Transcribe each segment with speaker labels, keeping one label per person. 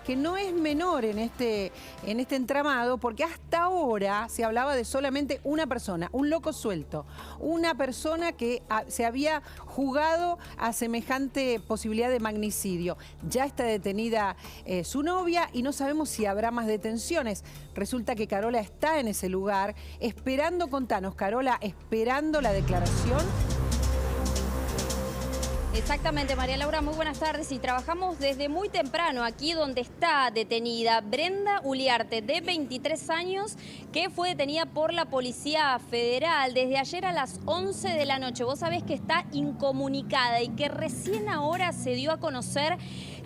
Speaker 1: que no es menor en este entramado, porque hasta ahora se hablaba de solamente una persona, un loco suelto, una persona que se había jugado a semejante posibilidad de magnicidio. Ya está detenida su novia y no sabemos si habrá más detenciones. Resulta que Carola está en ese lugar esperando, contanos, Carola, esperando la declaración.
Speaker 2: Exactamente, María Laura, muy buenas tardes. Y trabajamos desde muy temprano aquí donde está detenida Brenda Uliarte, de 23 años, que fue detenida por la Policía Federal desde ayer a las 11 de la noche. Vos sabés que está incomunicada y que recién ahora se dio a conocer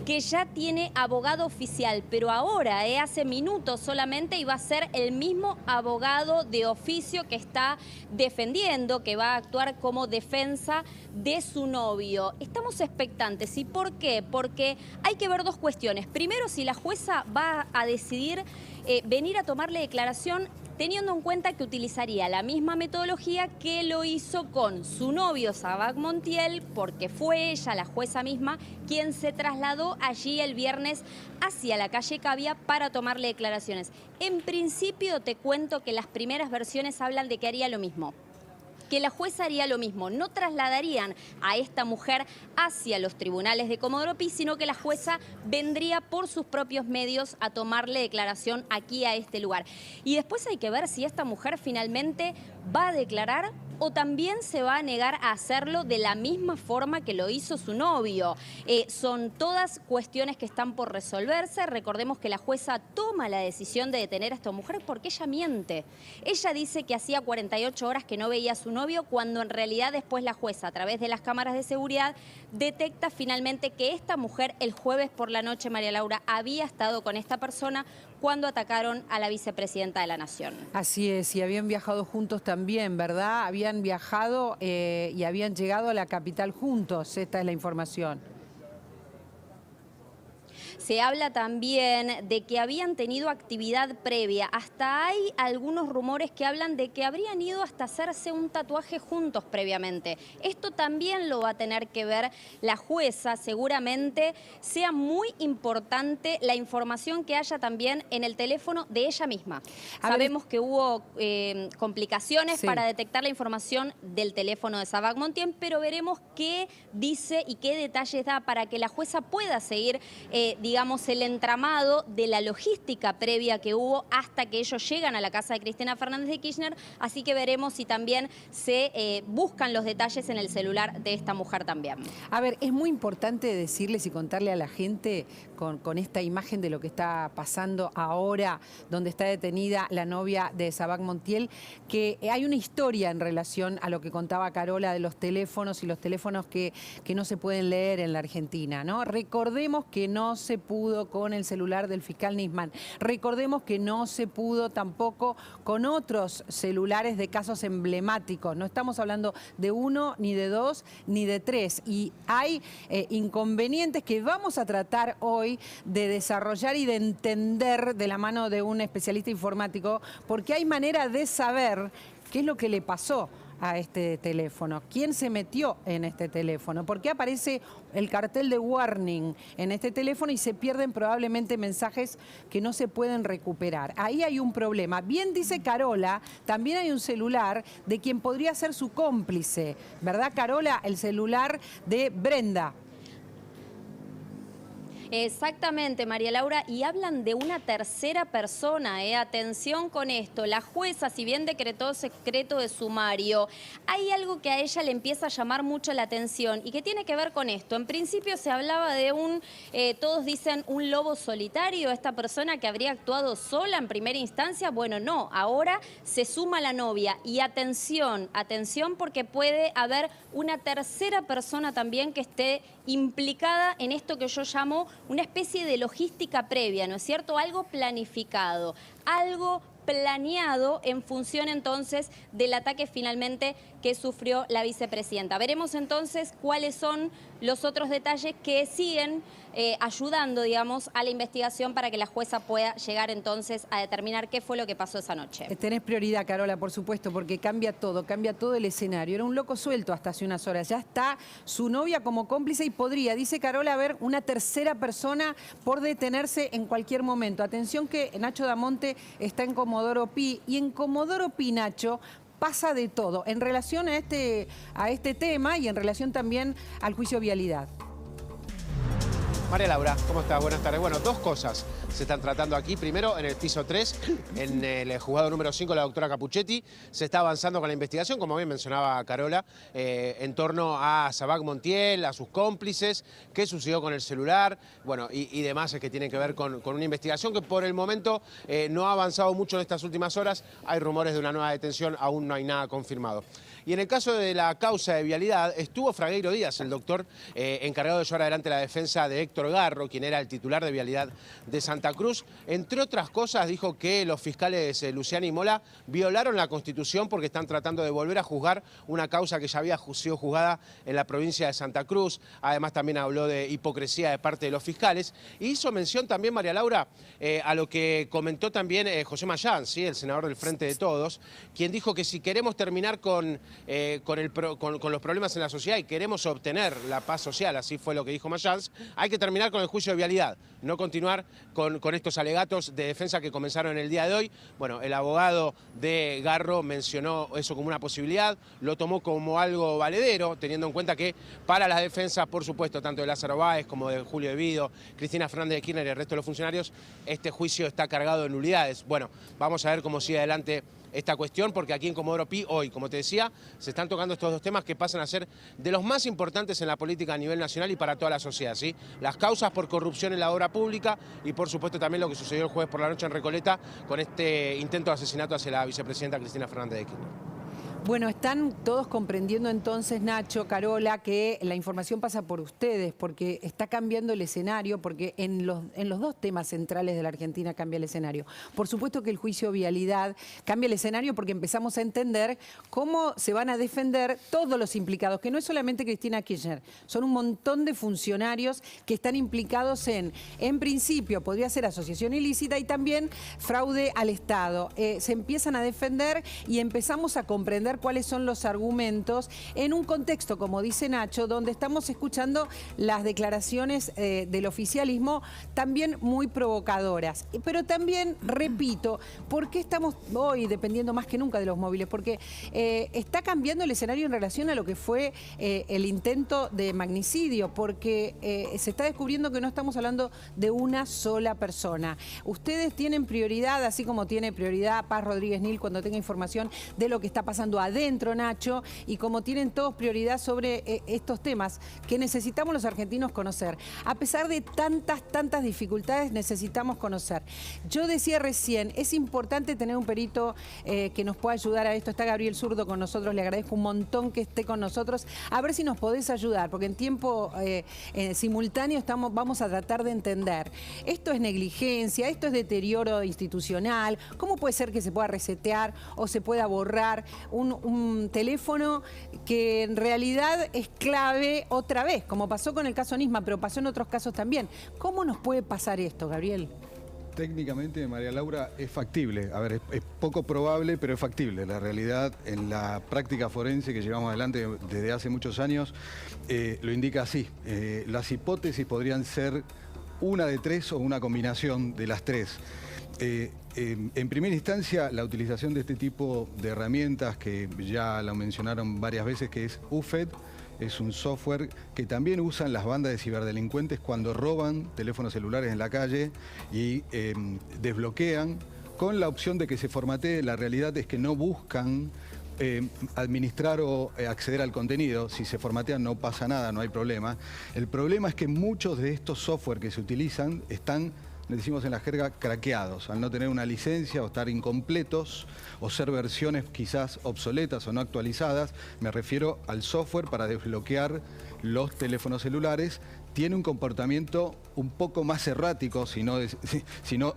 Speaker 2: que ya tiene abogado oficial, pero ahora, hace minutos solamente, iba a ser el mismo abogado de oficio que está defendiendo, que va a actuar como defensa de su novio. Estamos expectantes. ¿Y por qué? Porque hay que ver dos cuestiones. Primero, si la jueza va a decidir venir a tomarle declaración, teniendo en cuenta que utilizaría la misma metodología que lo hizo con su novio Sabac Montiel, porque fue ella, la jueza misma, quien se trasladó allí el viernes hacia la calle Cavia para tomarle declaraciones. En principio te cuento que las primeras versiones hablan de que haría lo mismo, que la jueza haría lo mismo. No trasladarían a esta mujer hacia los tribunales de Comodoro Pi, sino que la jueza vendría por sus propios medios a tomarle declaración aquí a este lugar. Y después hay que ver si esta mujer finalmente va a declarar o también se va a negar a hacerlo de la misma forma que lo hizo su novio. Son todas cuestiones que están por resolverse. Recordemos que la jueza toma la decisión de detener a esta mujer porque ella miente. Ella dice que hacía 48 horas que no veía a su novio, cuando en realidad después la jueza, a través de las cámaras de seguridad, detecta finalmente que esta mujer el jueves por la noche, María Laura, había estado con esta persona cuando atacaron a la vicepresidenta de la Nación.
Speaker 1: Así es, y habían viajado juntos también, ¿verdad? Habían viajado y habían llegado a la capital juntos, esta es la información.
Speaker 2: Se habla también de que habían tenido actividad previa. Hasta hay algunos rumores que hablan de que habrían ido hasta hacerse un tatuaje juntos previamente. Esto también lo va a tener que ver la jueza. Seguramente sea muy importante la información que haya también en el teléfono de ella misma. Sabemos que hubo complicaciones para detectar la información del teléfono de Sabac Montiel, pero veremos qué dice y qué detalles da para que la jueza pueda seguir digamos, el entramado de la logística previa que hubo hasta que ellos llegan a la casa de Cristina Fernández de Kirchner. Así que veremos si también se buscan los detalles en el celular de esta mujer también.
Speaker 1: A ver, es muy importante decirles y contarle a la gente con esta imagen de lo que está pasando ahora, donde está detenida la novia de Sabac Montiel, que hay una historia en relación a lo que contaba Carola de los teléfonos y los teléfonos que no se pueden leer en la Argentina, ¿no? Recordemos que no se pudo con el celular del fiscal Nisman. Recordemos que no se pudo tampoco con otros celulares de casos emblemáticos. No estamos hablando de uno, ni de dos, ni de tres. Y hay inconvenientes que vamos a tratar hoy de desarrollar y de entender de la mano de un especialista informático, porque hay manera de saber qué es lo que le pasó a este teléfono, quién se metió en este teléfono, por qué aparece el cartel de warning en este teléfono y se pierden probablemente mensajes que no se pueden recuperar. Ahí hay un problema. Bien dice Carola, también hay un celular de quien podría ser su cómplice, ¿verdad, Carola? El celular de Brenda.
Speaker 2: Exactamente, María Laura, y hablan de una tercera persona, atención con esto. La jueza, si bien decretó secreto de sumario, hay algo que a ella le empieza a llamar mucho la atención y que tiene que ver con esto. En principio se hablaba de todos dicen un lobo solitario, esta persona que habría actuado sola en primera instancia. Bueno, no, ahora se suma la novia y atención, atención porque puede haber una tercera persona también que esté implicada en esto que yo llamo una especie de logística previa, ¿no es cierto? Algo planificado, algo planeado en función entonces del ataque finalmente que sufrió la vicepresidenta. Veremos entonces cuáles son los otros detalles que siguen ayudando, digamos, a la investigación para que la jueza pueda llegar entonces a determinar qué fue lo que pasó esa noche.
Speaker 1: Tenés prioridad, Carola, por supuesto, porque cambia todo el escenario. Era un loco suelto hasta hace unas horas. Ya está su novia como cómplice y podría, dice Carola, haber una tercera persona por detenerse en cualquier momento. Atención que Nacho Damonte está en Comodoro Pi, y en Comodoro Pi, Nacho, pasa de todo en relación a este tema y en relación también al juicio vialidad.
Speaker 3: María Laura, ¿cómo estás? Buenas tardes. Bueno, dos cosas se están tratando aquí. Primero, en el piso 3, en el juzgado número 5, la doctora Capuchetti, se está avanzando con la investigación, como bien mencionaba Carola, en torno a Sabac Montiel, a sus cómplices, qué sucedió con el celular, bueno, y demás que tienen que ver con una investigación que por el momento no ha avanzado mucho en estas últimas horas. Hay rumores de una nueva detención, aún no hay nada confirmado. Y en el caso de la causa de vialidad, estuvo Fragueiro Díaz, el doctor encargado de llevar adelante la defensa de Héctor Garro, quien era el titular de vialidad de Santa Cruz. Entre otras cosas, dijo que los fiscales Luciani y Mola violaron la Constitución porque están tratando de volver a juzgar una causa que ya había sido juzgada en la provincia de Santa Cruz. Además, también habló de hipocresía de parte de los fiscales. Y hizo mención también, María Laura, a lo que comentó también José Mayán, ¿sí?, el senador del Frente de Todos, quien dijo que si queremos terminar con los problemas en la sociedad y queremos obtener la paz social, así fue lo que dijo Mayans, hay que terminar con el juicio de vialidad, no continuar con estos alegatos de defensa que comenzaron el día de hoy. Bueno, el abogado de Garro mencionó eso como una posibilidad, lo tomó como algo valedero, teniendo en cuenta que para las defensas, por supuesto, tanto de Lázaro Báez como de Julio De Vido, Cristina Fernández de Kirchner y el resto de los funcionarios, este juicio está cargado de nulidades. Bueno, vamos a ver cómo sigue adelante esta cuestión, porque aquí en Comodoro Pi hoy, como te decía, se están tocando estos dos temas que pasan a ser de los más importantes en la política a nivel nacional y para toda la sociedad, ¿sí? Las causas por corrupción en la obra pública y, por supuesto, también lo que sucedió el jueves por la noche en Recoleta con este intento de asesinato hacia la vicepresidenta Cristina Fernández de Kirchner.
Speaker 1: Bueno, están todos comprendiendo entonces, Nacho, Carola, que la información pasa por ustedes, porque está cambiando el escenario, porque en los dos temas centrales de la Argentina cambia el escenario. Por supuesto que el juicio vialidad cambia el escenario porque empezamos a entender cómo se van a defender todos los implicados, que no es solamente Cristina Kirchner, son un montón de funcionarios que están implicados en principio, podría ser asociación ilícita y también fraude al Estado. Se empiezan a defender y empezamos a comprender cuáles son los argumentos en un contexto, como dice Nacho, donde estamos escuchando las declaraciones del oficialismo también muy provocadoras. Pero también, repito, ¿por qué estamos hoy dependiendo más que nunca de los móviles? Porque está cambiando el escenario en relación a lo que fue el intento de magnicidio, porque se está descubriendo que no estamos hablando de una sola persona. Ustedes tienen prioridad, así como tiene prioridad Paz Rodríguez Nil cuando tenga información de lo que está pasando adentro, Nacho, y como tienen todos prioridad sobre estos temas que necesitamos los argentinos conocer. A pesar de tantas dificultades, necesitamos conocer. Yo decía recién, es importante tener un perito que nos pueda ayudar a esto. Está Gabriel Zurdo con nosotros, le agradezco un montón que esté con nosotros. A ver si nos podés ayudar, porque en tiempo simultáneo vamos a tratar de entender. Esto es negligencia, esto es deterioro institucional. ¿Cómo puede ser que se pueda resetear o se pueda borrar un teléfono que en realidad es clave otra vez, como pasó con el caso Nisma, pero pasó en otros casos también? ¿Cómo nos puede pasar esto, Gabriel?
Speaker 4: Técnicamente, María Laura, es factible. A ver, es poco probable, pero es factible. La realidad, en la práctica forense que llevamos adelante desde hace muchos años, lo indica así. Las hipótesis podrían ser una de tres o una combinación de las tres. En primera instancia, la utilización de este tipo de herramientas, que ya lo mencionaron varias veces, que es UFED, es un software que también usan las bandas de ciberdelincuentes cuando roban teléfonos celulares en la calle y desbloquean con la opción de que se formatee. La realidad es que no buscan administrar o acceder al contenido. Si se formatean no pasa nada, no hay problema. El problema es que muchos de estos software que se utilizan están, le decimos en la jerga, craqueados, al no tener una licencia o estar incompletos o ser versiones quizás obsoletas o no actualizadas. Me refiero al software para desbloquear los teléfonos celulares. Tiene un comportamiento un poco más errático, sino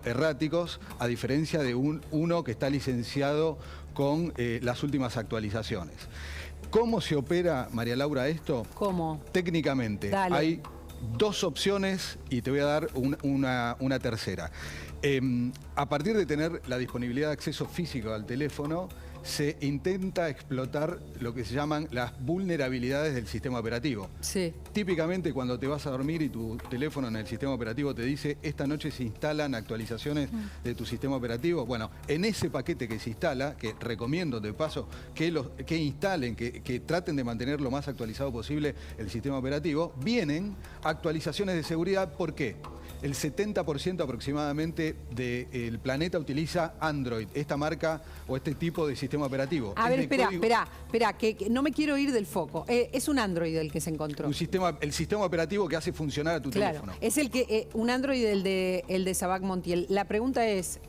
Speaker 4: erráticos, a diferencia de uno que está licenciado con las últimas actualizaciones. ¿Cómo se opera, María Laura, esto?
Speaker 1: ¿Cómo?
Speaker 4: Técnicamente.
Speaker 1: Dale.
Speaker 4: Hay dos opciones y te voy a dar una tercera. A partir de tener la disponibilidad de acceso físico al teléfono, se intenta explotar lo que se llaman las vulnerabilidades del sistema operativo.
Speaker 1: Sí.
Speaker 4: Típicamente cuando te vas a dormir y tu teléfono en el sistema operativo te dice esta noche se instalan actualizaciones de tu sistema operativo. Bueno, en ese paquete que se instala, que recomiendo de paso que instalen, que traten de mantener lo más actualizado posible el sistema operativo, vienen actualizaciones de seguridad. ¿Por qué? El 70% aproximadamente del planeta utiliza Android, esta marca o este tipo de sistema operativo.
Speaker 1: A ver, espera, que no me quiero ir del foco. Es un Android el que se encontró.
Speaker 4: El sistema operativo que hace funcionar a tu teléfono.
Speaker 1: Es un Android el de Sabac Montiel. La pregunta es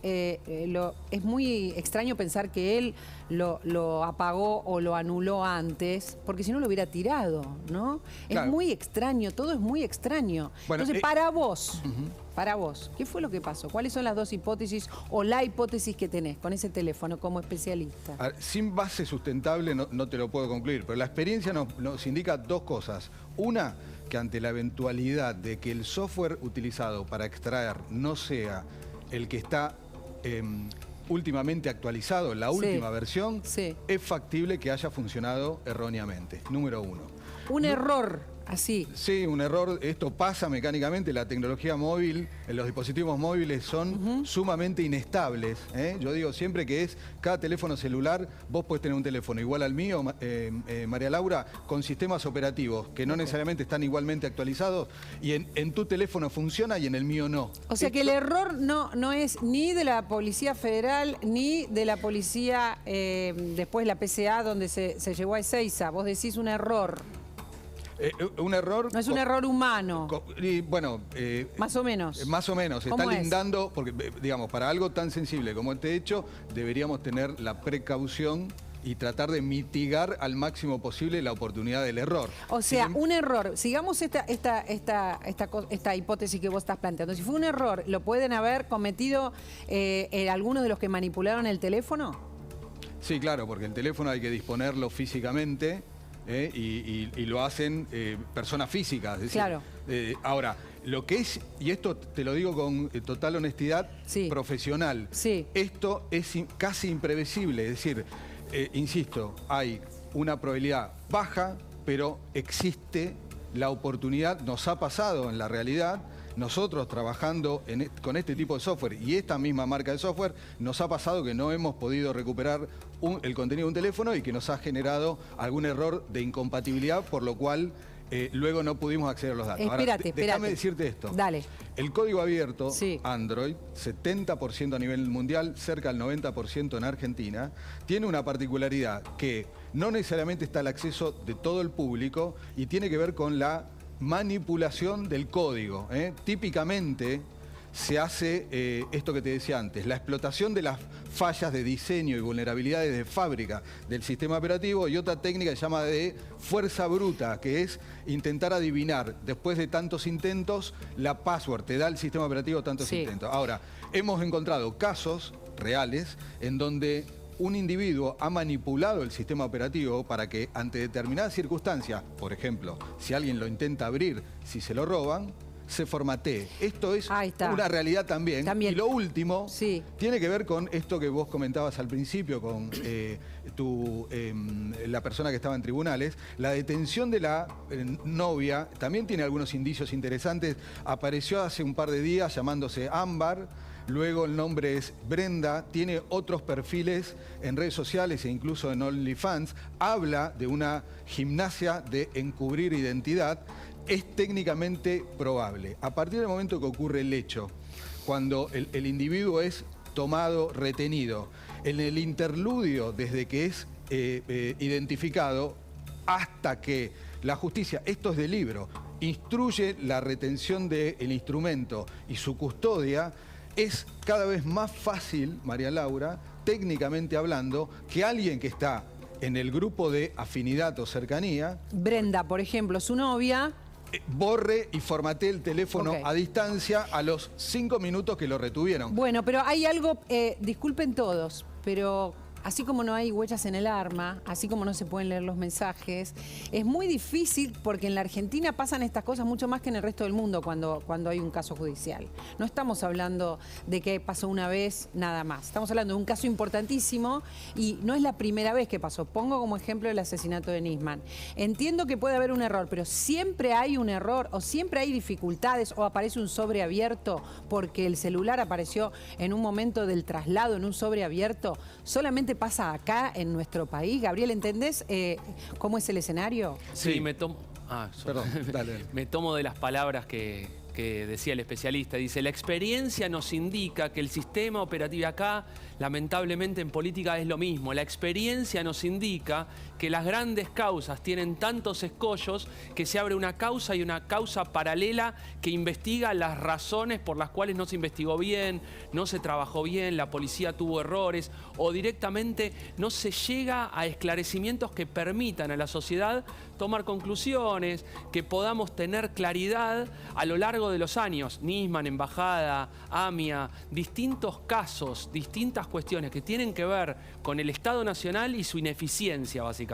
Speaker 1: muy extraño pensar que él lo apagó o lo anuló antes, porque si no lo hubiera tirado, ¿no? Claro. Es muy extraño, todo es muy extraño. Bueno, entonces, para vos, ¿qué fue lo que pasó? ¿Cuáles son las dos hipótesis o la hipótesis que tenés con ese teléfono como especialista?
Speaker 4: A ver, sin base sustentable no te lo puedo concluir, pero la experiencia nos indica dos cosas. Una, que ante la eventualidad de que el software utilizado para extraer no sea el que está últimamente actualizado, la última versión, es factible que haya funcionado erróneamente. Número uno.
Speaker 1: Un error. Así.
Speaker 4: Sí, un error. Esto pasa mecánicamente. La tecnología móvil, los dispositivos móviles son sumamente inestables. Yo digo siempre que cada teléfono celular, vos podés tener un teléfono igual al mío, María Laura, con sistemas operativos que no necesariamente están igualmente actualizados y en tu teléfono funciona y en el mío no.
Speaker 1: O sea que el error no es ni de la Policía Federal ni de la Policía, después la PCA, donde se llevó a Ezeiza. Vos decís un error.
Speaker 4: Un error...
Speaker 1: No es un error humano.
Speaker 4: Bueno...
Speaker 1: más o menos.
Speaker 4: Más o menos. Está lindando, porque digamos, para algo tan sensible como este hecho, deberíamos tener la precaución y tratar de mitigar al máximo posible la oportunidad del error.
Speaker 1: O sea, un error, sigamos esta hipótesis que vos estás planteando. Si fue un error, ¿lo pueden haber cometido algunos de los que manipularon el teléfono? Sí,
Speaker 4: claro, porque el teléfono hay que disponerlo físicamente. Y lo hacen personas físicas. Es decir,
Speaker 1: claro.
Speaker 4: Ahora, lo que es, y esto te lo digo con total honestidad profesional, esto es casi imprevisible. Es decir, insisto, hay una probabilidad baja, pero existe la oportunidad, nos ha pasado en la realidad. Nosotros trabajando con este tipo de software y esta misma marca de software, nos ha pasado que no hemos podido recuperar el contenido de un teléfono y que nos ha generado algún error de incompatibilidad, por lo cual luego no pudimos acceder a los datos.
Speaker 1: Espérate.
Speaker 4: Déjame decirte esto.
Speaker 1: Dale.
Speaker 4: El código abierto, Android, 70% a nivel mundial, cerca del 90% en Argentina, tiene una particularidad que no necesariamente está al acceso de todo el público y tiene que ver con la manipulación del código. Típicamente se hace esto que te decía antes, la explotación de las fallas de diseño y vulnerabilidades de fábrica del sistema operativo, y otra técnica que se llama de fuerza bruta, que es intentar adivinar después de tantos intentos la password, te da el sistema operativo tantos intentos. Ahora, hemos encontrado casos reales en donde un individuo ha manipulado el sistema operativo para que ante determinadas circunstancias, por ejemplo, si alguien lo intenta abrir, si se lo roban, se formatee. Esto es una realidad también. Y lo último tiene que ver con esto que vos comentabas al principio con la persona que estaba en tribunales. La detención de la novia también tiene algunos indicios interesantes. Apareció hace un par de días llamándose Ámbar. Luego el nombre es Brenda, tiene otros perfiles en redes sociales e incluso en OnlyFans. Habla de una gimnasia de encubrir identidad. Es técnicamente probable. A partir del momento que ocurre el hecho, cuando el individuo es tomado, retenido, en el interludio desde que es identificado hasta que la justicia, esto es de libro, instruye la retención del instrumento y su custodia, es cada vez más fácil, María Laura, técnicamente hablando, que alguien que está en el grupo de afinidad o cercanía...
Speaker 1: Brenda, por ejemplo, su novia...
Speaker 4: borre y formatee el teléfono a distancia a los 5 minutos que lo retuvieron.
Speaker 1: Bueno, pero hay algo, disculpen todos, pero así como no hay huellas en el arma, así como no se pueden leer los mensajes, es muy difícil porque en la Argentina pasan estas cosas mucho más que en el resto del mundo cuando hay un caso judicial. No estamos hablando de que pasó una vez nada más. Estamos hablando de un caso importantísimo y no es la primera vez que pasó. Pongo como ejemplo el asesinato de Nisman. Entiendo que puede haber un error, pero siempre hay un error o siempre hay dificultades o aparece un sobre abierto porque el celular apareció en un momento del traslado en un sobre abierto. Solamente pasa acá en nuestro país. Gabriel, ¿entendés cómo es el escenario?
Speaker 5: Sí, me tomo...
Speaker 4: Perdón, dale.
Speaker 5: Me tomo de las palabras que decía el especialista. Dice, la experiencia nos indica que el sistema operativo acá, lamentablemente en política es lo mismo. La experiencia nos indica que las grandes causas tienen tantos escollos que se abre una causa y una causa paralela que investiga las razones por las cuales no se investigó bien, no se trabajó bien, la policía tuvo errores o directamente no se llega a esclarecimientos que permitan a la sociedad tomar conclusiones, que podamos tener claridad a lo largo de los años. Nisman, Embajada, AMIA, distintos casos, distintas cuestiones que tienen que ver con el Estado Nacional y su ineficiencia, básicamente.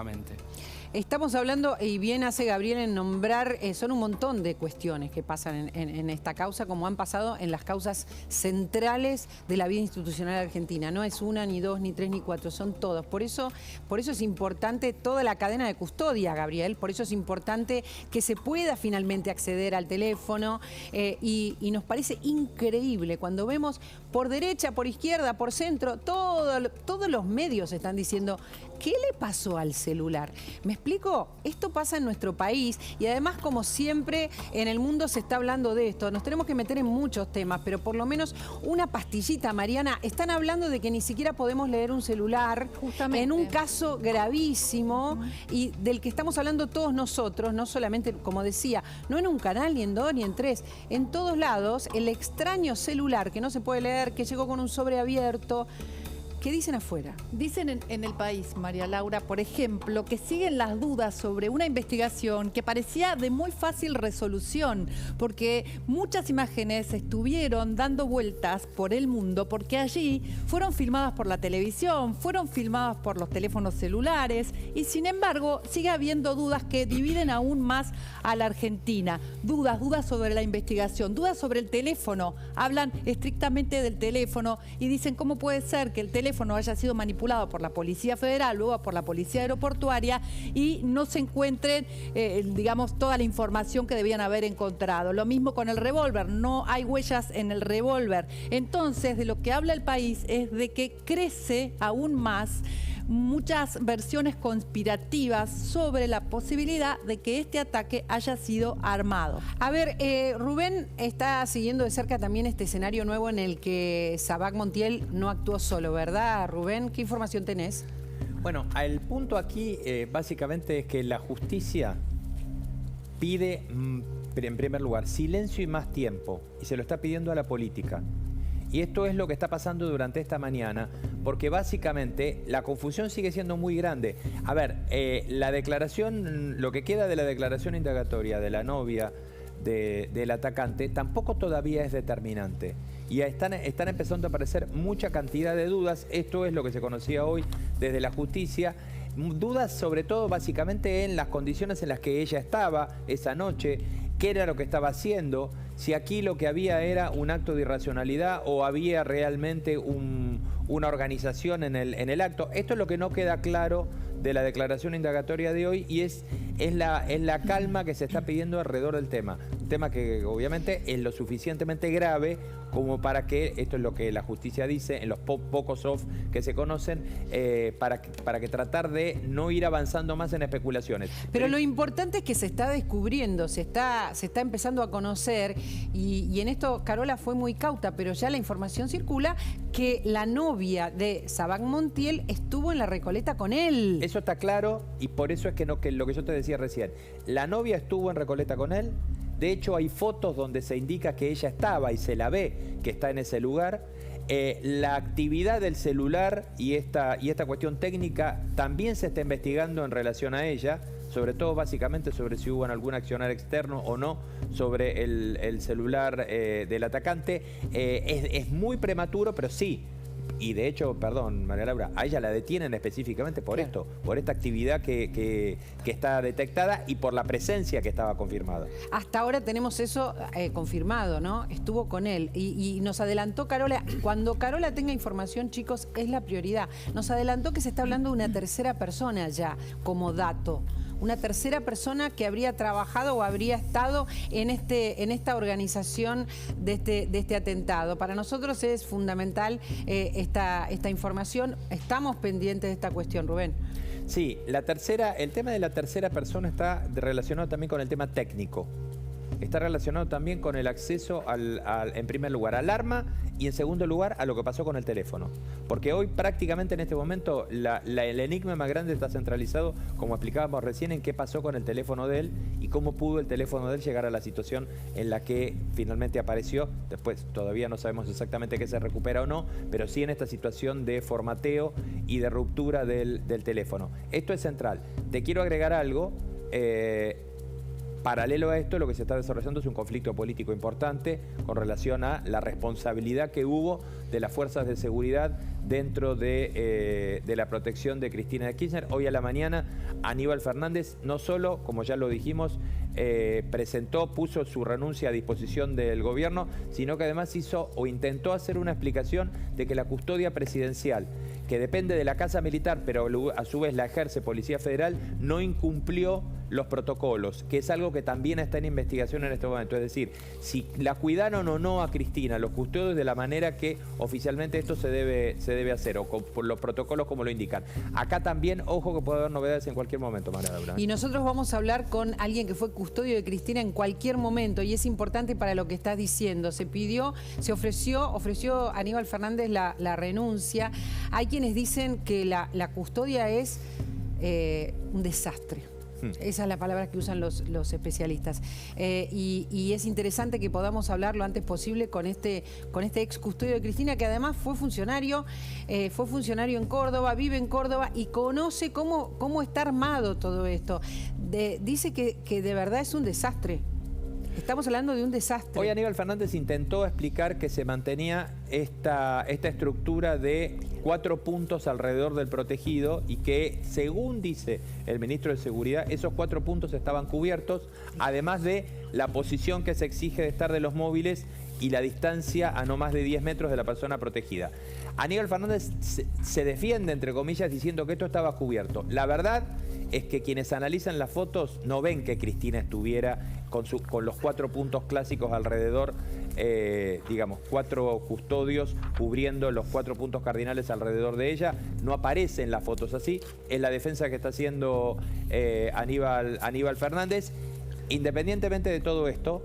Speaker 1: Estamos hablando, y bien hace Gabriel en nombrar, son un montón de cuestiones que pasan en esta causa, como han pasado en las causas centrales de la vida institucional argentina. No es una, ni dos, ni tres, ni cuatro, son todos. Por eso es importante toda la cadena de custodia, Gabriel. Por eso es importante que se pueda finalmente acceder al teléfono. Y nos parece increíble cuando vemos por derecha, por izquierda, por centro, todos los medios están diciendo, ¿qué le pasó al celular? ¿Me explico? Esto pasa en nuestro país y además, como siempre, en el mundo se está hablando de esto. Nos tenemos que meter en muchos temas, pero por lo menos una pastillita, Mariana. Están hablando de que ni siquiera podemos leer un celular. Justamente. En un caso gravísimo y del que estamos hablando todos nosotros, no solamente, como decía, no en un canal, ni en dos, ni en tres. En todos lados, el extraño celular que no se puede leer, que llegó con un sobre abierto. ¿Qué dicen afuera?
Speaker 6: Dicen en el país, María Laura, por ejemplo, que siguen las dudas sobre una investigación que parecía de muy fácil resolución, porque muchas imágenes estuvieron dando vueltas por el mundo, porque allí fueron filmadas por la televisión, fueron filmadas por los teléfonos celulares, y sin embargo sigue habiendo dudas que dividen aún más a la Argentina. Dudas sobre la investigación, dudas sobre el teléfono. Hablan estrictamente del teléfono y dicen cómo puede ser que el teléfono haya sido manipulado por la Policía Federal, luego por la Policía Aeroportuaria y no se encuentren, digamos, toda la información que debían haber encontrado. Lo mismo con el revólver, no hay huellas en el revólver. Entonces, de lo que habla el país es de que crece aún más muchas versiones conspirativas sobre la posibilidad de que este ataque haya sido armado.
Speaker 1: A ver, Rubén está siguiendo de cerca también este escenario nuevo en el que Sabac Montiel no actuó solo, ¿verdad, Rubén? ¿Qué información tenés?
Speaker 7: Bueno, el punto aquí básicamente es que la justicia pide, en primer lugar, silencio y más tiempo, y se lo está pidiendo a la política. Y esto es lo que está pasando durante esta mañana, porque básicamente la confusión sigue siendo muy grande. A ver, la declaración, lo que queda de la declaración indagatoria de la novia del atacante, tampoco todavía es determinante. Y están empezando a aparecer mucha cantidad de dudas. Esto es lo que se conocía hoy desde la justicia. Dudas sobre todo básicamente en las condiciones en las que ella estaba esa noche, qué era lo que estaba haciendo, si aquí lo que había era un acto de irracionalidad o había realmente una organización en el acto. Esto es lo que no queda claro de la declaración indagatoria de hoy y es la calma que se está pidiendo alrededor del tema. Un tema que obviamente es lo suficientemente grave como para que, esto es lo que la justicia dice, en los pocos off que se conocen, para que tratar de no ir avanzando más en especulaciones.
Speaker 1: Pero lo importante es que se está descubriendo, se está empezando a conocer y en esto Carola fue muy cauta, pero ya la información circula que la novia de Sabac Montiel estuvo en la Recoleta con él.
Speaker 7: Eso está claro y por eso es que lo que yo te decía recién, la novia estuvo en Recoleta con él. De hecho, hay fotos donde se indica que ella estaba y se la ve que está en ese lugar. La actividad del celular y esta cuestión técnica también se está investigando en relación a ella, sobre todo básicamente sobre si hubo algún accionar externo o no sobre el celular del atacante. Es muy prematuro, pero sí, Y de hecho, perdón, María Laura, a ella la detienen específicamente por esto, por esta actividad que está detectada y por la presencia que estaba confirmada.
Speaker 1: Hasta ahora tenemos eso confirmado, ¿no? Estuvo con él y nos adelantó Carola. Cuando Carola tenga información, chicos, es la prioridad. Nos adelantó que se está hablando de una tercera persona ya como dato. Una tercera persona que habría trabajado o habría estado en esta organización de este atentado. Para nosotros es fundamental esta información. Estamos pendientes de esta cuestión, Rubén.
Speaker 7: Sí, el tema de la tercera persona está relacionado también con el tema técnico. Está relacionado también con el acceso, en primer lugar, al arma y en segundo lugar a lo que pasó con el teléfono. Porque hoy prácticamente en este momento el enigma más grande está centralizado, como explicábamos recién, en qué pasó con el teléfono de él y cómo pudo el teléfono de él llegar a la situación en la que finalmente apareció. Después todavía no sabemos exactamente qué se recupera o no, pero sí en esta situación de formateo y de ruptura del teléfono. Esto es central. Te quiero agregar algo. Paralelo a esto, lo que se está desarrollando es un conflicto político importante con relación a la responsabilidad que hubo de las fuerzas de seguridad dentro de la protección de Cristina Kirchner. Hoy a la mañana, Aníbal Fernández no solo, como ya lo dijimos, puso su renuncia a disposición del gobierno, sino que además hizo o intentó hacer una explicación de que la custodia presidencial, que depende de la Casa Militar, pero a su vez la ejerce Policía Federal, no incumplió los protocolos, que es algo que también está en investigación en este momento. Es decir, si la cuidaron o no a Cristina, los custodios, de la manera que oficialmente esto se debe hacer, o por los protocolos como lo indican. Acá también, ojo, que puede haber novedades en cualquier momento, María Laura.
Speaker 1: Y nosotros vamos a hablar con alguien que fue custodio de Cristina en cualquier momento, y es importante para lo que estás diciendo. Se ofreció Aníbal Fernández la renuncia. Hay quienes dicen que la custodia es un desastre. Esa es la palabra que usan los especialistas. Y es interesante que podamos hablar lo antes posible con este ex custodio de Cristina, que además fue funcionario en Córdoba, vive en Córdoba y conoce cómo está armado todo esto. Dice que de verdad es un desastre. Estamos hablando de un desastre.
Speaker 7: Hoy Aníbal Fernández intentó explicar que se mantenía esta estructura de 4 puntos alrededor del protegido y que, según dice el ministro de Seguridad, esos 4 puntos estaban cubiertos, además de la posición que se exige de estar de los móviles y la distancia a no más de 10 metros de la persona protegida. Aníbal Fernández se defiende, entre comillas, diciendo que esto estaba cubierto. La verdad es que quienes analizan las fotos no ven que Cristina estuviera con los 4 puntos clásicos alrededor, digamos, 4 custodios cubriendo los 4 puntos cardinales alrededor de ella. No aparecen las fotos así. Es la defensa que está haciendo Aníbal Fernández. Independientemente de todo esto,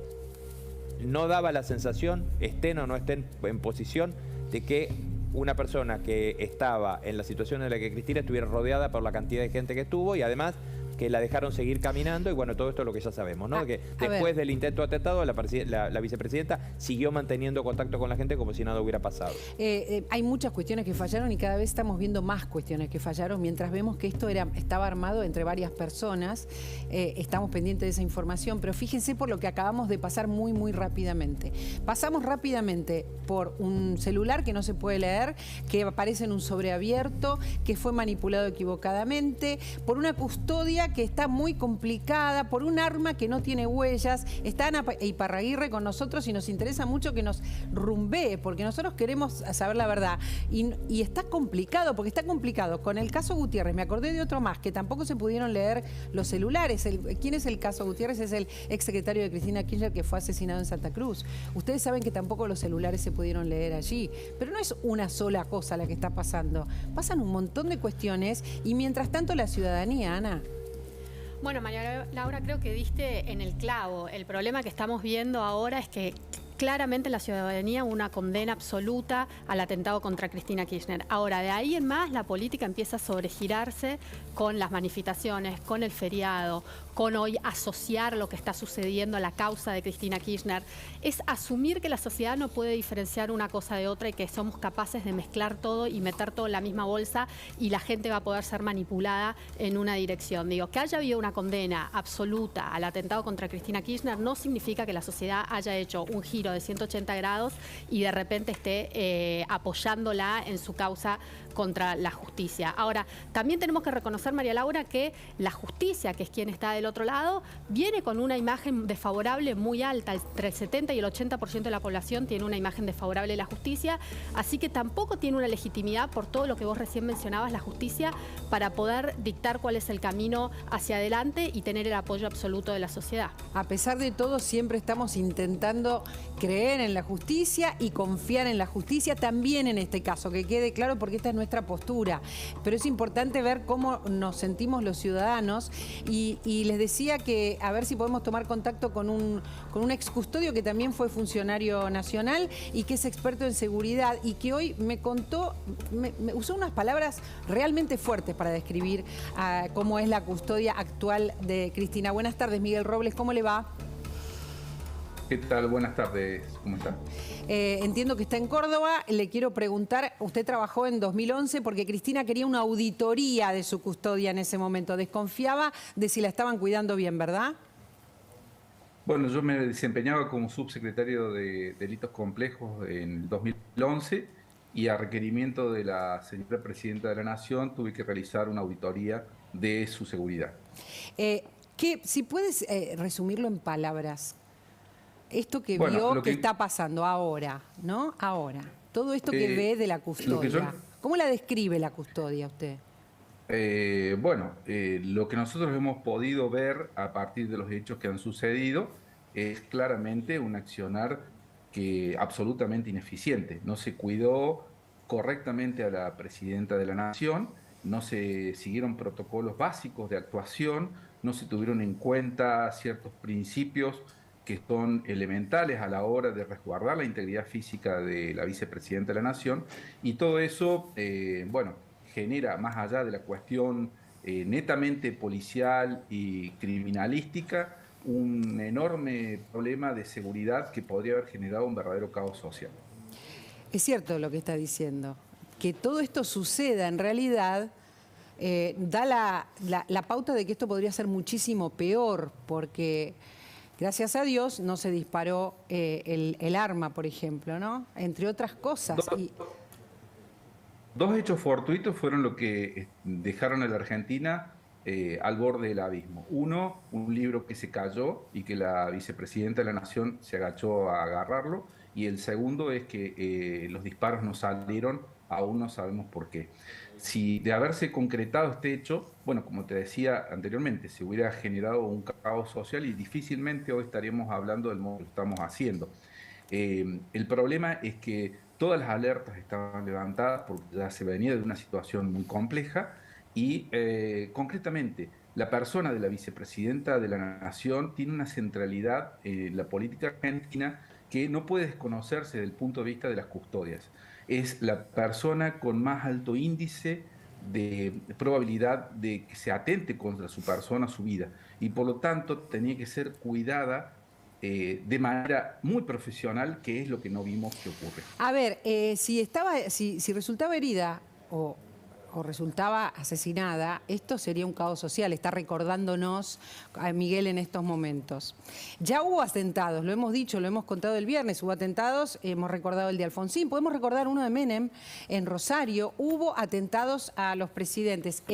Speaker 7: no daba la sensación, estén o no estén en posición, de que una persona que estaba en la situación en la que Cristina estuviera rodeada por la cantidad de gente que estuvo y además que la dejaron seguir caminando y bueno, todo esto es lo que ya sabemos, ¿no? Que después del intento de atentado, la vicepresidenta siguió manteniendo contacto con la gente como si nada hubiera pasado.
Speaker 1: Hay muchas cuestiones que fallaron y cada vez estamos viendo más cuestiones que fallaron mientras vemos que esto estaba armado entre varias personas. Estamos pendientes de esa información, pero fíjense por lo que acabamos de pasar muy rápidamente. Pasamos rápidamente por un celular que no se puede leer, que aparece en un sobreabierto, que fue manipulado equivocadamente, por una custodia que está muy complicada, por un arma que no tiene huellas. Está Ana Iparraguirre con nosotros y nos interesa mucho que nos rumbee, porque nosotros queremos saber la verdad. Y está complicado, porque está complicado. Con el caso Gutiérrez, me acordé de otro más, que tampoco se pudieron leer los celulares. ¿Quién es el caso Gutiérrez? Es el exsecretario de Cristina Kirchner que fue asesinado en Santa Cruz. Ustedes saben que tampoco los celulares se pudieron leer allí. Pero no es una sola cosa la que está pasando. Pasan un montón de cuestiones y mientras tanto la ciudadanía, Ana...
Speaker 8: Bueno, María Laura, creo que diste en el clavo. El problema que estamos viendo ahora es que claramente la ciudadanía una condena absoluta al atentado contra Cristina Kirchner. Ahora, de ahí en más, la política empieza a sobregirarse con las manifestaciones, con el feriado, con hoy asociar lo que está sucediendo a la causa de Cristina Kirchner. Es asumir que la sociedad no puede diferenciar una cosa de otra y que somos capaces de mezclar todo y meter todo en la misma bolsa y la gente va a poder ser manipulada en una dirección. Digo, que haya habido una condena absoluta al atentado contra Cristina Kirchner no significa que la sociedad haya hecho un giro giro de 180 grados y de repente esté apoyándola en su causa contra la justicia. Ahora, también tenemos que reconocer, María Laura, que la justicia, que es quien está del otro lado, viene con una imagen desfavorable muy alta. Entre el 70 y el 80% de la población tiene una imagen desfavorable de la justicia, así que tampoco tiene una legitimidad, por todo lo que vos recién mencionabas, la justicia, para poder dictar cuál es el camino hacia adelante y tener el apoyo absoluto de la sociedad.
Speaker 1: A pesar de todo, siempre estamos intentando creer en la justicia y confiar en la justicia, también en este caso, que quede claro, porque esta es nuestra postura. Pero es importante ver cómo nos sentimos los ciudadanos y les decía que a ver si podemos tomar contacto con un ex custodio que también fue funcionario nacional y que es experto en seguridad y que hoy me contó, me usó unas palabras realmente fuertes para describir cómo es la custodia actual de Cristina. Buenas tardes, Miguel Robles, ¿cómo le va?
Speaker 9: ¿Qué tal? Buenas tardes, ¿cómo está?
Speaker 1: Entiendo que está en Córdoba. Le quiero preguntar, usted trabajó en 2011 porque Cristina quería una auditoría de su custodia en ese momento. Desconfiaba de si la estaban cuidando bien, ¿verdad?
Speaker 9: Bueno, yo me desempeñaba como subsecretario de Delitos Complejos en el 2011 y a requerimiento de la señora Presidenta de la Nación tuve que realizar una auditoría de su seguridad.
Speaker 1: Si puedes resumirlo en palabras. Esto que
Speaker 9: Bueno,
Speaker 1: vio que está pasando ahora, ¿no? Ahora. Todo esto que ve de la custodia. ¿Cómo la describe la custodia usted?
Speaker 9: Lo que nosotros hemos podido ver a partir de los hechos que han sucedido es claramente un accionar que absolutamente ineficiente. No se cuidó correctamente a la Presidenta de la Nación, no se siguieron protocolos básicos de actuación, no se tuvieron en cuenta ciertos principios que son elementales a la hora de resguardar la integridad física de la vicepresidenta de la Nación, y todo eso, genera, más allá de la cuestión netamente policial y criminalística, un enorme problema de seguridad que podría haber generado un verdadero caos social.
Speaker 1: Es cierto lo que está diciendo, que todo esto suceda en realidad da la pauta de que esto podría ser muchísimo peor, porque gracias a Dios no se disparó el arma, por ejemplo, ¿no? Entre otras cosas.
Speaker 9: Dos hechos fortuitos fueron lo que dejaron a la Argentina al borde del abismo. Uno, un libro que se cayó y que la vicepresidenta de la Nación se agachó a agarrarlo. Y el segundo es que los disparos no salieron, aún no sabemos por qué. Si de haberse concretado este hecho, bueno, como te decía anteriormente, se hubiera generado un caos social y difícilmente hoy estaríamos hablando del modo que estamos haciendo. El problema es que todas las alertas estaban levantadas porque ya se venía de una situación muy compleja y concretamente la persona de la vicepresidenta de la Nación tiene una centralidad en la política argentina que no puede desconocerse desde el punto de vista de las custodias. Es la persona con más alto índice de probabilidad de que se atente contra su persona, su vida, y por lo tanto tenía que ser cuidada de manera muy profesional, que es lo que no vimos que ocurre.
Speaker 1: A ver, si resultaba herida o resultaba asesinada, esto sería un caos social, está recordándonos a Miguel en estos momentos. Ya hubo atentados, lo hemos dicho, lo hemos contado el viernes, hubo atentados, hemos recordado el de Alfonsín, podemos recordar uno de Menem en Rosario, hubo atentados a los presidentes.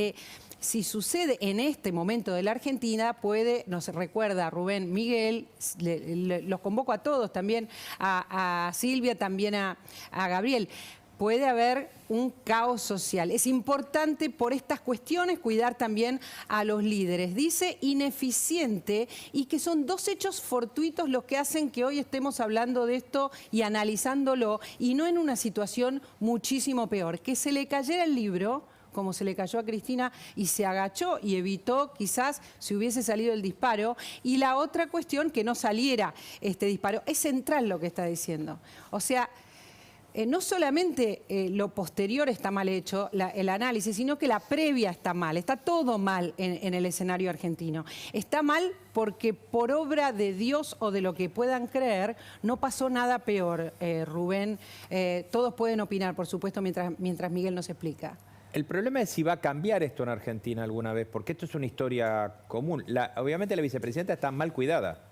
Speaker 1: Si sucede en este momento de la Argentina, nos recuerda a Rubén, Miguel, los convoco a todos también, a Silvia, también a Gabriel. Puede haber un caos social. Es importante por estas cuestiones cuidar también a los líderes. Dice ineficiente y que son dos hechos fortuitos los que hacen que hoy estemos hablando de esto y analizándolo y no en una situación muchísimo peor. Que se le cayera el libro, como se le cayó a Cristina, y se agachó y evitó quizás si hubiese salido el disparo. Y la otra cuestión, que no saliera este disparo. Es central lo que está diciendo. O sea, no solamente lo posterior está mal hecho, el análisis, sino que la previa está mal. Está todo mal en el escenario argentino. Está mal porque por obra de Dios o de lo que puedan creer, no pasó nada peor, Rubén. Todos pueden opinar, por supuesto, mientras Miguel nos explica.
Speaker 7: El problema es si va a cambiar esto en Argentina alguna vez, porque esto es una historia común. Obviamente la vicepresidenta está mal cuidada,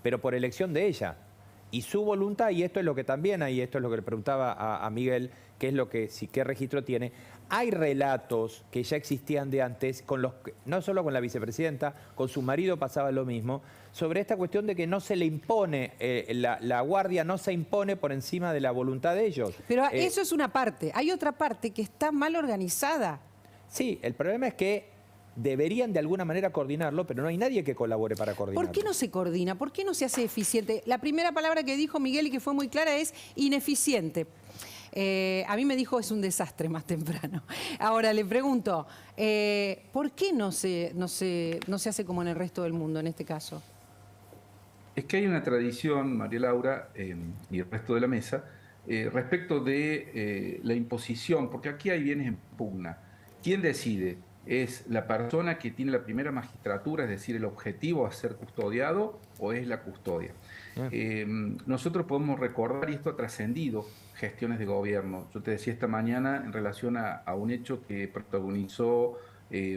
Speaker 7: pero por elección de ella. y su voluntad, y esto es lo que también hay, esto es lo que le preguntaba a Miguel, qué es lo que, qué registro tiene. Hay relatos que ya existían de antes, con los, no solo con la vicepresidenta, con su marido pasaba lo mismo, sobre esta cuestión de que no se le impone, la guardia no se impone por encima de la voluntad de ellos.
Speaker 1: Pero eso es una parte, hay otra parte que está mal organizada.
Speaker 7: Sí, el problema es que deberían de alguna manera coordinarlo, pero no hay nadie que colabore para coordinarlo.
Speaker 1: ¿Por qué no se coordina? ¿Por qué no se hace eficiente? La primera palabra que dijo Miguel y que fue muy clara es ineficiente. A mí me dijo es un desastre más temprano. Ahora le pregunto, ¿por qué no se hace como en el resto del mundo en este caso?
Speaker 9: Es que hay una tradición, María Laura, y el resto de la mesa, respecto de la imposición, porque aquí hay bienes en pugna. ¿Quién decide? ¿Es la persona que tiene la primera magistratura, es decir, el objetivo a ser custodiado, o es la custodia? Nosotros podemos recordar, y esto ha trascendido gestiones de gobierno. Yo te decía esta mañana en relación a un hecho que protagonizó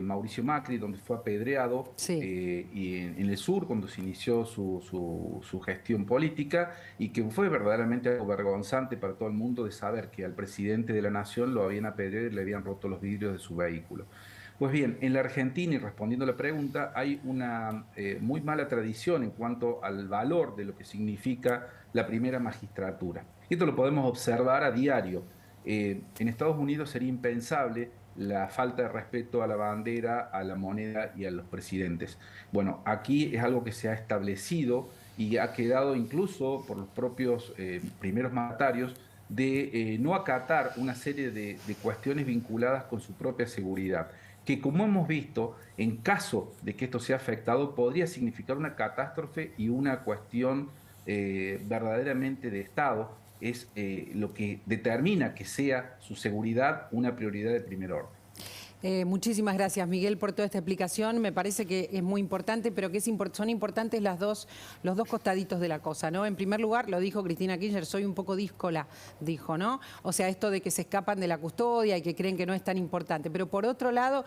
Speaker 9: Mauricio Macri, donde fue apedreado, y en el sur, cuando se inició su gestión política, y que fue verdaderamente algo vergonzante para todo el mundo de saber que al presidente de la nación lo habían apedreado y le habían roto los vidrios de su vehículo. Pues bien, en la Argentina, y respondiendo a la pregunta, hay una muy mala tradición en cuanto al valor de lo que significa la primera magistratura. Esto lo podemos observar a diario. En Estados Unidos sería impensable la falta de respeto a la bandera, a la moneda y a los presidentes. Bueno, aquí es algo que se ha establecido y ha quedado incluso por los propios primeros mandatarios de no acatar una serie de cuestiones vinculadas con su propia seguridad, que como hemos visto, en caso de que esto sea afectado, podría significar una catástrofe y una cuestión verdaderamente de Estado. Es lo que determina que sea su seguridad una prioridad de primer orden.
Speaker 1: Muchísimas gracias, Miguel, por toda esta explicación. Me parece que es muy importante, pero que son importantes los dos costaditos de la cosa, ¿no? En primer lugar, lo dijo Cristina Kirchner, soy un poco díscola, dijo, ¿no? O sea, esto de que se escapan de la custodia y que creen que no es tan importante. Pero por otro lado,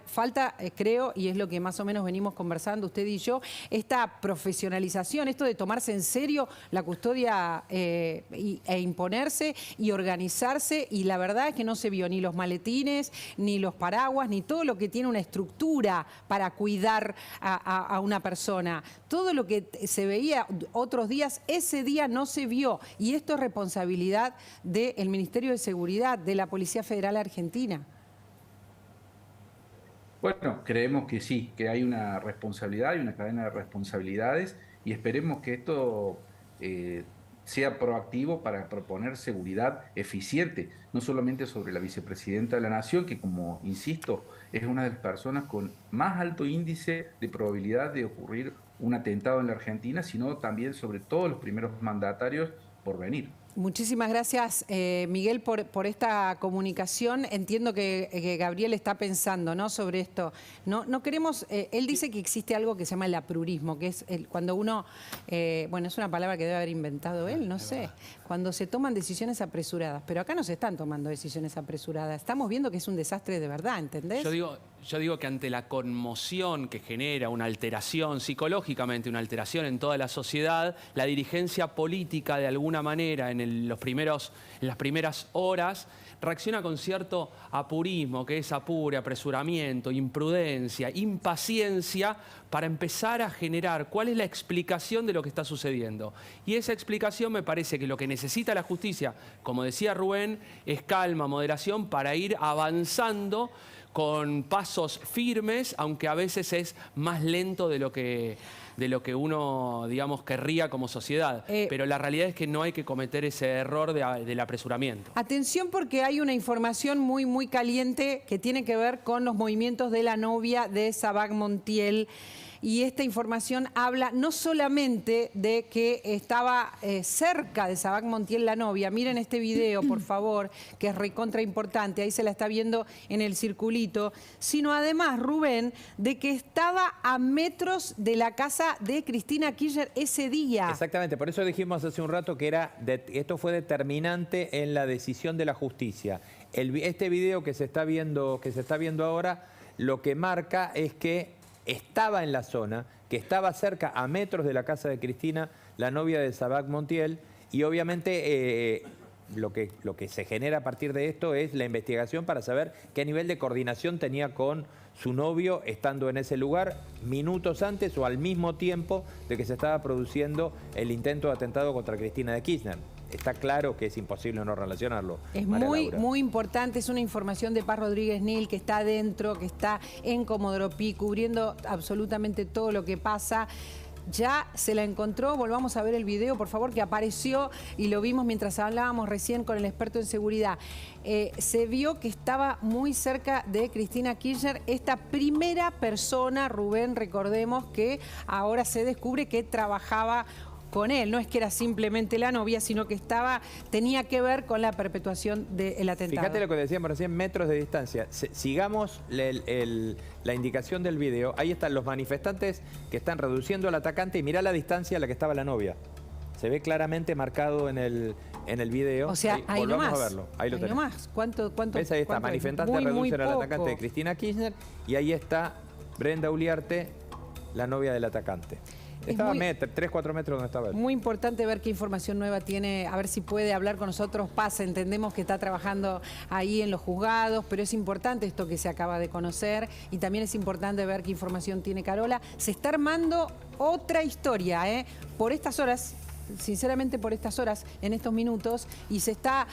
Speaker 1: falta, creo, y es lo que más o menos venimos conversando usted y yo, esta profesionalización, esto de tomarse en serio la custodia e imponerse y organizarse, y la verdad es que no se vio ni los maletines, ni los paraguas, ni todo lo que tiene una estructura para cuidar a una persona. Todo lo que se veía otros días, ese día no se vio. Y esto es responsabilidad del Ministerio de Seguridad, de la Policía Federal Argentina.
Speaker 9: Bueno, creemos que sí, que hay una responsabilidad y una cadena de responsabilidades, y esperemos que esto sea proactivo para proponer seguridad eficiente, no solamente sobre la vicepresidenta de la Nación, que como insisto, es una de las personas con más alto índice de probabilidad de ocurrir un atentado en la Argentina, sino también sobre todos los primeros mandatarios por venir.
Speaker 1: Muchísimas gracias, Miguel, por esta comunicación. Entiendo que Gabriel está pensando, ¿no?, sobre esto. No queremos, él dice que existe algo que se llama el aprurismo, que es cuando uno, bueno, es una palabra que debe haber inventado él, no sé, cuando se toman decisiones apresuradas. Pero acá no se están tomando decisiones apresuradas. Estamos viendo que es un desastre de verdad, ¿entendés?
Speaker 5: Yo digo que ante la conmoción que genera una alteración psicológicamente, una alteración en toda la sociedad, la dirigencia política de alguna manera en las primeras horas reacciona con cierto apurismo, que es apure, apresuramiento, imprudencia, impaciencia, para empezar a generar cuál es la explicación de lo que está sucediendo. Y esa explicación me parece que lo que necesita la justicia, como decía Rubén, es calma, moderación, para ir avanzando con pasos firmes, aunque a veces es más lento de lo que uno, digamos, querría como sociedad. Pero la realidad es que no hay que cometer ese error del apresuramiento.
Speaker 1: Atención, porque hay una información muy caliente que tiene que ver con los movimientos de la novia de Sabac Montiel. Y esta información habla no solamente de que estaba cerca de Sabac Montiel la novia. Miren este video, por favor, que es recontra importante. Ahí se la está viendo en el circulito. Sino además, Rubén, de que estaba a metros de la casa de Cristina Kirchner ese día.
Speaker 7: Exactamente, por eso dijimos hace un rato que esto fue determinante en la decisión de la justicia. Este video que se está viendo ahora, lo que marca es que estaba en la zona, que estaba cerca, a metros de la casa de Cristina, la novia de Sabac Montiel, y obviamente lo que se genera a partir de esto es la investigación para saber qué nivel de coordinación tenía con su novio estando en ese lugar minutos antes o al mismo tiempo de que se estaba produciendo el intento de atentado contra Cristina de Kirchner. Está claro que es imposible no relacionarlo.
Speaker 1: Es muy importante, es una información de Paz Rodríguez Nil, que está adentro, que está en Comodoro Pi, cubriendo absolutamente todo lo que pasa. Ya se la encontró, volvamos a ver el video, por favor, que apareció y lo vimos mientras hablábamos recién con el experto en seguridad. Se vio que estaba muy cerca de Cristina Kirchner, esta primera persona, Rubén, recordemos, que ahora se descubre que trabajaba con él. No es que era simplemente la novia, sino que tenía que ver con la perpetuación del atentado.
Speaker 7: Fíjate lo que decíamos recién, metros de distancia. Sigamos la indicación del video. Ahí están los manifestantes que están reduciendo al atacante y mirá la distancia a la que estaba la novia. Se ve claramente marcado en el video.
Speaker 1: O sea, ahí
Speaker 7: volvamos
Speaker 1: nomás.
Speaker 7: a verlo. Ahí lo tenemos.
Speaker 1: Nomás. ¿Cuánto?
Speaker 7: ¿Ves? Ahí está, manifestantes reducen al atacante de Cristina Kirchner y ahí está Brenda Uliarte, la novia del atacante. Estaba 3, 4 metros donde estaba él.
Speaker 1: Muy importante ver qué información nueva tiene, a ver si puede hablar con nosotros. Paz, entendemos que está trabajando ahí en los juzgados, pero es importante esto que se acaba de conocer y también es importante ver qué información tiene Carola. Se está armando otra historia, por estas horas. Sinceramente por estas horas, en estos minutos, y se está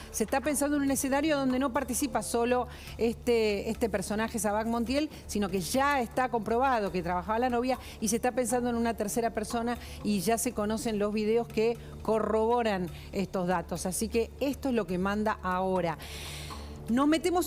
Speaker 1: pensando en un escenario donde no participa solo este personaje, Sabac Montiel, sino que ya está comprobado que trabajaba la novia y se está pensando en una tercera persona y ya se conocen los videos que corroboran estos datos. Así que esto es lo que manda ahora. Nos metemos